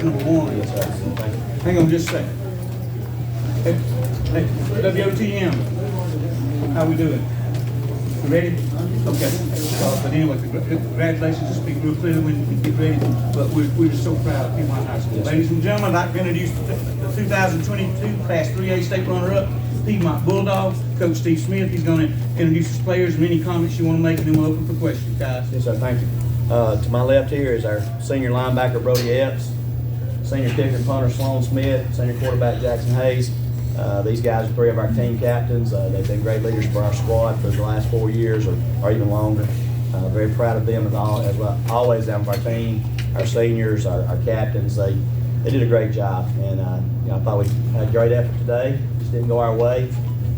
question number one. Yes, sir. Thank you. Hang on just a second. Hey, WOTM, how we doing? You ready? Okay. But anyway, congratulations. Just speak real clearly when you get ready. But we're just so proud of Piedmont High School. Yes, Ladies and gentlemen, I'd like to introduce the 2022 Class 3A State Runner-Up, Piedmont Bulldogs, Coach Steve Smith. He's going to introduce his players and any comments you want to make, and then we'll open for questions, guys. Yes, sir. Thank you. To my left here is our senior linebacker, Brody Epps, senior kicker and punter, Sloan Smith, senior quarterback, Jackson Hayes. These guys are three of our team captains. They've been great leaders for our squad for the last 4 years or even longer. Very proud of them as always down for our team, our seniors, our captains. They did a great job, and I thought we had a great effort today. Just didn't go our way.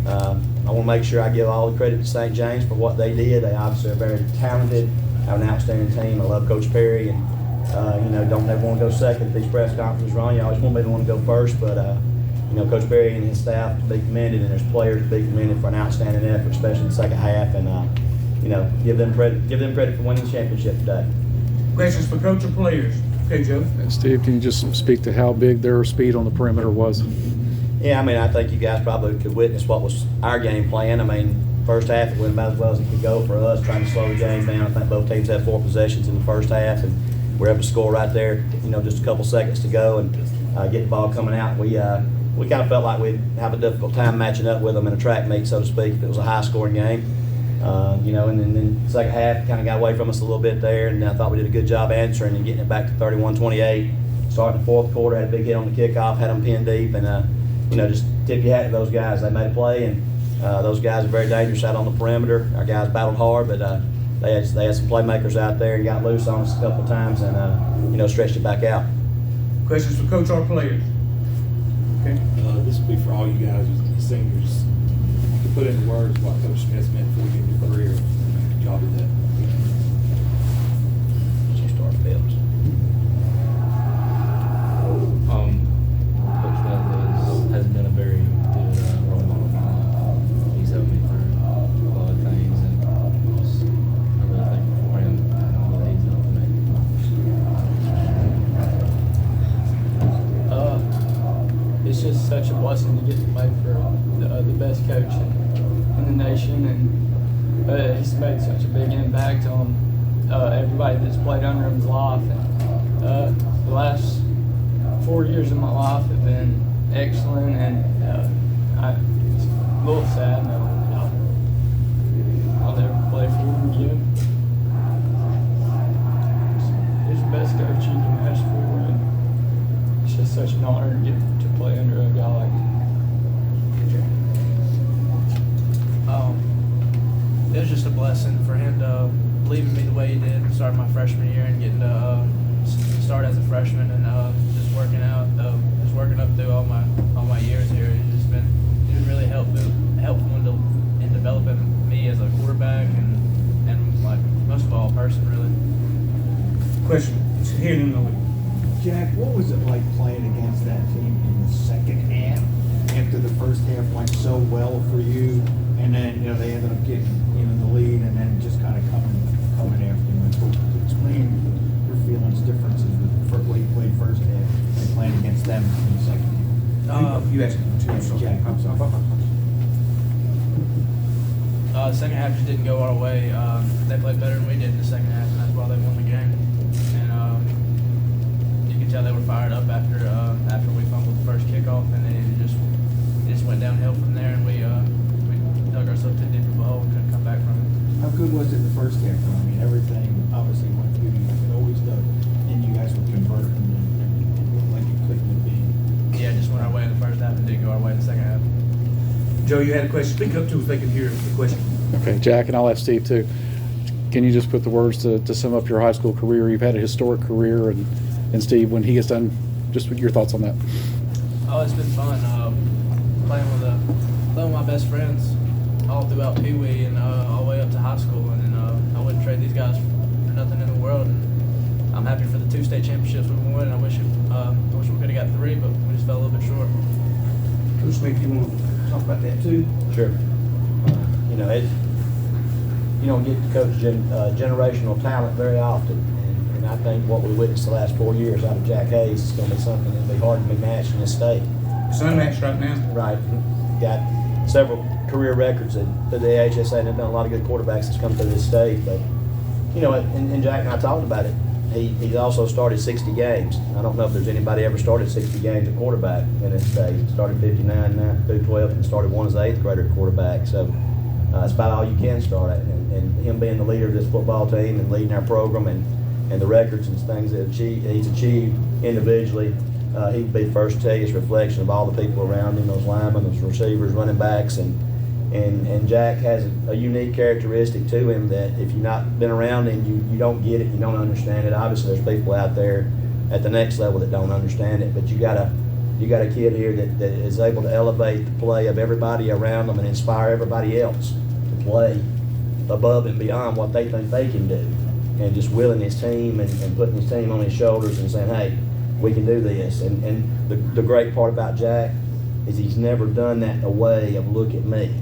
I want to make sure I give all the credit to St. James for what they did. They obviously are very talented, have an outstanding team. I love Coach Perry, and don't ever want to go second if these press conferences run. You always want me to want to go first, but Coach Perry and his staff to be commended, and his players to be commended for an outstanding effort, especially in the second half, and give them credit for winning the championship today. Questions for coach or players? Okay, Joe. And Steve, can you just speak to how big their speed on the perimeter was? Yeah, I think you guys probably could witness what was our game plan. First half it went about as well as it could go for us, trying to slow the game down. I think both teams had 4 possessions in the first half, and we're able to score right there. Just a couple seconds to go and get the ball coming out. We kind of felt like we'd have a difficult time matching up with them in a track meet, so to speak, if it was a high-scoring game. And then the second half kind of got away from us a little bit there, and I thought we did a good job answering and getting it back to 31-28. Starting the fourth quarter, had a big hit on the kickoff, had them pinned deep, and just tip your hat to those guys. They made a play, and those guys are very dangerous out on the perimeter. Our guys battled hard, but they had some playmakers out there and got loose on us a couple of times, and stretched it back out. Questions for coach or players? Okay. This will be for all you guys, the seniors. To put into words what Coach Smith meant for you in your career. Y'all did that. You start Phillips. Coach Smith has been a very good role model. He's helped me through a lot of things, and I'm really thankful for him and all that he's helped me. It's just such a blessing to get to play for the best coach in the nation, and he's made such a big impact on everybody that's played under him's life. And the last 4 years of my life have been excellent, and it's a little sad that I'll never play for him again. He's the best coach you can ask for, and it's just such an honor to get to play under a guy like him. It was just a blessing for him to leaving me the way he did, starting my freshman year and getting to start as a freshman, and just working up through all my years here. It's been really helpful in developing me as a quarterback and like most of all a person, really. Question. Here in the league. Jack, what was it like playing against that team in the second half after the first half went so well for you, and then they ended up getting the lead and then just kind of coming after you? Explain your feelings, differences with the way you played first half and playing against them in the second half. You asked me too. Jack, I'm sorry. The second half just didn't go our way. They played better than we did in the second half, and that's why they won the game. And you could tell they were fired up after we fumbled the first kickoff, and then it just went downhill from there, and we dug ourselves too deep of a hole and couldn't come back from it. How good was it the first half? Everything obviously went through you like it always does, and you guys were converting, and it looked like you couldn't be. Yeah, it just went our way in the first half and didn't go our way in the second half. Joe, you had a question. Speak up too if they can hear the question. Okay, Jack, and I'll ask Steve too. Can you just put the words to sum up your high school career? You've had a historic career, and Steve, when he gets done, just your thoughts on that. Oh, it's been fun playing with my best friends all throughout Pee Wee and all the way up to high school, and then I wouldn't trade these guys for nothing in the world. And I'm happy for the 2 state championships we won. I wish we could have got 3, but we just fell a little bit short. Coach Smith, you want to talk about that too? Sure. You don't get to coach generational talent very often, and And I think what we witnessed the last 4 years out of Jack Hayes is going to be something that'll be hard to be matched in this state. It's unmatched right now. Right. Got several career records at the AHSA, and have done a lot of good quarterbacks that's come through this state. But, you know, and Jack and I talked about it. He's also started 60 games. I don't know if there's anybody ever started 60 games at quarterback in this state. He started 59 through 12 and started one as an 8th grader at quarterback. So it's about all you can start at. And him being the leader of this football team and leading our program and the records and things that he's achieved individually, he'd be the first to tell you it's a reflection of all the people around him, those linemen, those receivers, running backs, and Jack has a unique characteristic to him that if you've not been around him, you don't get it, you don't understand it. Obviously, there's people out there at the next level that don't understand it, but you got a kid here that is able to elevate the play of everybody around them and inspire everybody else to play above and beyond what they think they can do, and just willing his team and putting his team on his shoulders and saying, hey, we can do this. And the great part about Jack is he's never done that in a way of look at me.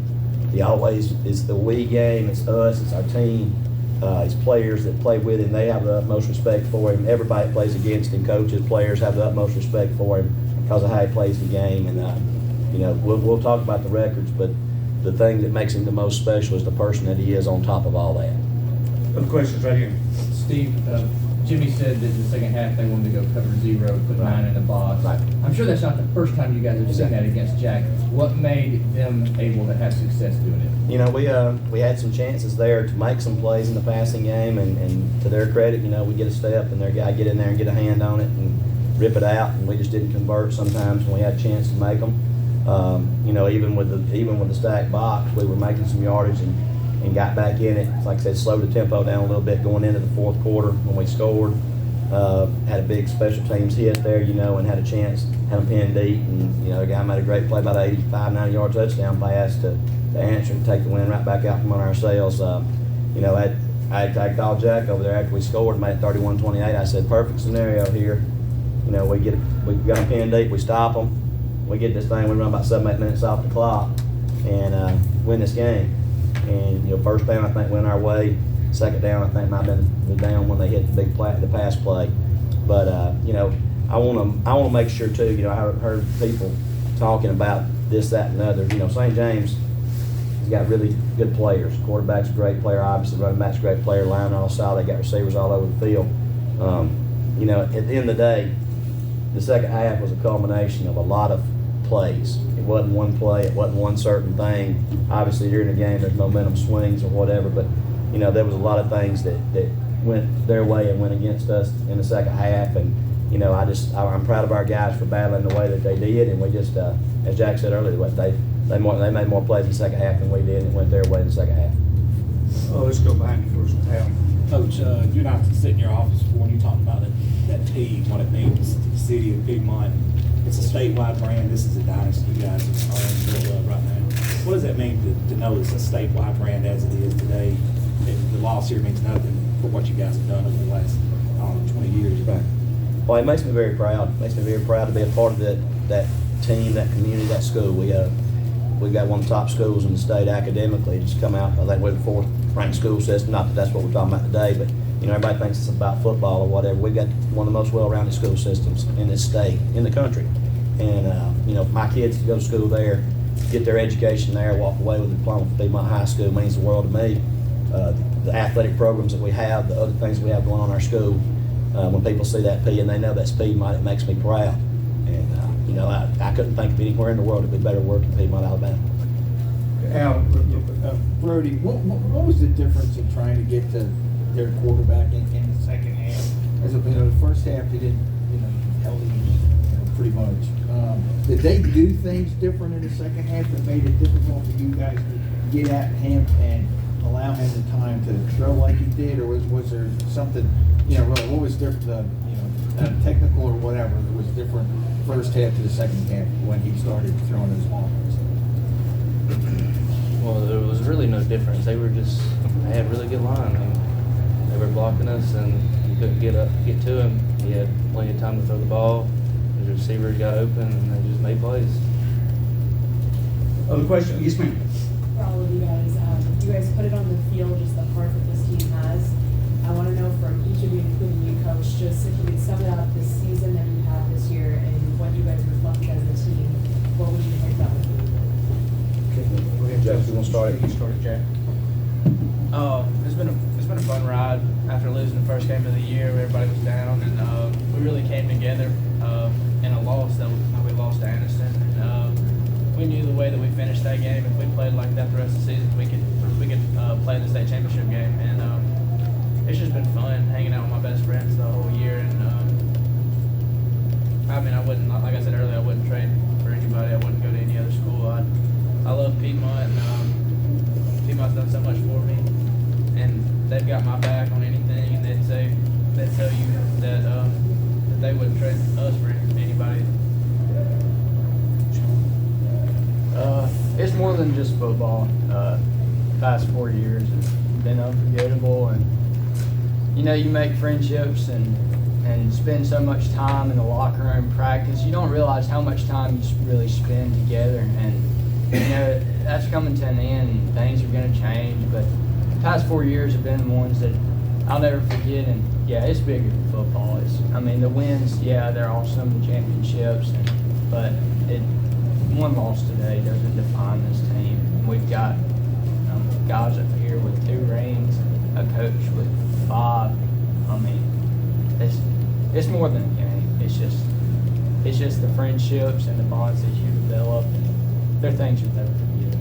He always is the we game, it's us, it's our team. His players that play with him, they have the utmost respect for him. Everybody that plays against him, coaches, players have the utmost respect for him because of how he plays the game. And, you know, we'll talk about the records, but the thing that makes him the most special is the person that he is on top of all that. Other questions right here? Steve, Jimmy said that the second half they wanted to go cover 0, put 9 in the box. Right. I'm sure that's not the first time you guys have seen that against Jack. What made them able to have success doing it? You know, we had some chances there to make some plays in the passing game, and to their credit, you know, we get a step and their guy get in there and get a hand on it and rip it out, and we just didn't convert sometimes when we had a chance to make them. You know, even with the stacked box, we were making some yardage and got back in it. Like I said, slowed the tempo down a little bit going into the fourth quarter when we scored. Had a big special teams hit there, you know, and had a chance, had them pinned deep, and, you know, the guy made a great play, about 85, 90-yard touchdown pass to answer and take the win right back out from under ourselves. You know, I called Jack over there after we scored, made it 31-28. I said, perfect scenario here. You know, we got them pinned deep, we stop them, we get this thing, we run about 7-8 minutes off the clock, and win this game. And, you know, first down I think went our way. Second down I think might have been the down when they hit the big play, the pass play. But you know, I want to make sure too. You know, I heard people talking about this, that, and the other. You know, St. James has got really good players. Quarterback's a great player, obviously. Running back's a great player. Line all solid. They got receivers all over the field. You know, at the end of the day, the second half was a culmination of a lot of plays. It wasn't one play, it wasn't one certain thing. Obviously, during the game, there's momentum swings or whatever, but, you know, there was a lot of things that went their way and went against us in the second half. And, you know, I'm proud of our guys for battling the way that they did. And we just, as Jack said earlier, they made more plays in the second half than we did, and it went their way in the second half. Oh, let's go behind you first. Al. Coach, you're not sitting in your office before and you talked about that team, what it means to the city of Piedmont. It's a statewide brand. This is a dynasty you guys are built up right now. What does that mean to know it's a statewide brand as it is today? The loss here means nothing for what you guys have done over the last 20 years. Right. Well, it makes me very proud. It makes me very proud to be a part of that team, that community, that school. We've got one of the top schools in the state academically. Just come out. I think we're the 4th ranked school system. Not that that's what we're talking about today, but, you know, everybody thinks it's about football or whatever. We've got one of the most well-rounded school systems in this state, in the country. And, you know, for my kids to go to school there, get their education there, walk away with a diploma from Piedmont High School means the world to me. The athletic programs that we have, the other things we have going on in our school, when people see that P and they know that's Piedmont, it makes me proud. And, you know, I couldn't think of anywhere in the world that'd be better work in Piedmont, Alabama. Al, Brody, what was the difference in trying to get to their quarterback in the second half? As you know, the first half they didn't, you know, held him, you know, pretty much. Did they do things different in the second half that made it difficult for you guys to get at him and allow him the time to throw like he did, or was there something, you know, what was different, you know, technical or whatever that was different first half to the second half when he started throwing his balls? Well, there was really no difference. They had really good line. And they were blocking us, and you couldn't get to him. He had plenty of time to throw the ball. The receivers got open, and they just made plays. other question? Yes, ma'am. For all of you guys put it on the field, just the heart that this team has. I want to know from each of you, including you, Coach, just if you could sum it up this season that you had this year and what you guys reflected as a team, what would you think that would be? Jack, you want to start it? You started, Jack. It's been a fun ride after losing the first game of the year. Everybody was down, and we really came together in a loss that we lost to Aniston. And we knew the way that we finished that game. If we played like that the rest of the season, we could play the state championship game. And it's just been fun hanging out with my best friends the whole year. And I mean, I wouldn't, like I said earlier, I wouldn't trade for anybody. I wouldn't go to any other school. I love Piedmont, and Piedmont's done so much for me, and they've got my back on anything, and they'd tell you that they wouldn't trade us for anybody. It's more than just football. Past 4 years have been unforgettable, and you know, you make friendships and spend so much time in the locker room, practice. You don't realize how much time you really spend together, and you know, that's coming to an end, and things are going to change, but the past 4 years have been the ones that I'll never forget. And yeah, it's bigger than football. I mean, the wins, yeah, they're awesome, the championships, but one loss today doesn't define this team. We've got guys up here with 2 rings, a coach with 5. I mean, it's more than a game. It's just the friendships and the bonds that you develop, and they're things you'll never forget.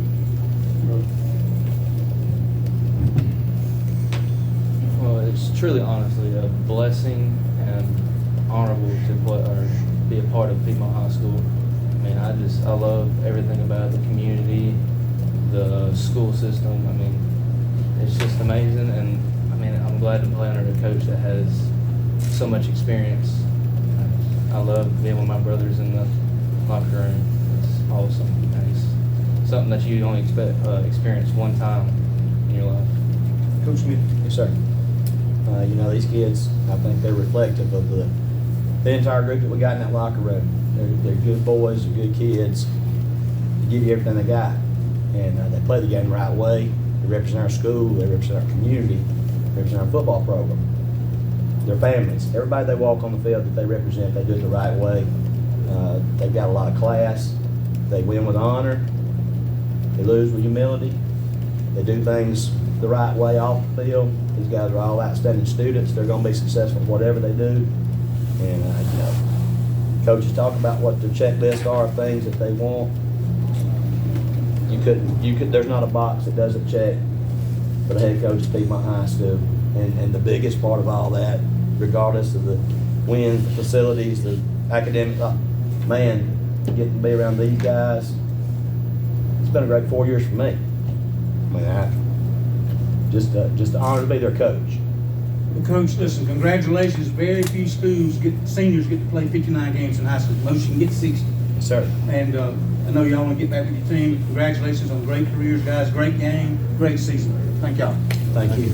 Well, it's truly, honestly, a blessing and honorable to play or be a part of Piedmont High School. I mean, I love everything about the community, the school system. I mean, it's just amazing, and I mean, I'm glad to play under a coach that has so much experience. I love being with my brothers in the locker room. It's awesome. And it's something that you only experience one time in your life. Coach Smith. Yes, sir. You know, these kids, I think they're reflective of the entire group that we got in that locker room. They're good boys, they're good kids. They give you everything they got. And they play the game the right way. They represent our school, they represent our community, they represent our football program. Their families, everybody they walk on the field that they represent, they do it the right way. They've got a lot of class. They win with honor. They lose with humility. They do things the right way off the field. These guys are all outstanding students. They're going to be successful whatever they do. And you know, coaches talk about what their checklist are of things that they want. There's not a box that doesn't check for the head coach at Piedmont High School. And the biggest part of all that, regardless of the wins, the facilities, the academic, man, getting to be around these guys, it's been a great 4 years for me. I mean, just an honor to be their coach. Well, Coach, listen, congratulations. Very few schools seniors get to play 59 games in high school. Most can get 60. Yes, sir. And I know y'all want to get back with your team. Congratulations on great careers, guys. Great game, great season. Thank y'all. Thank you.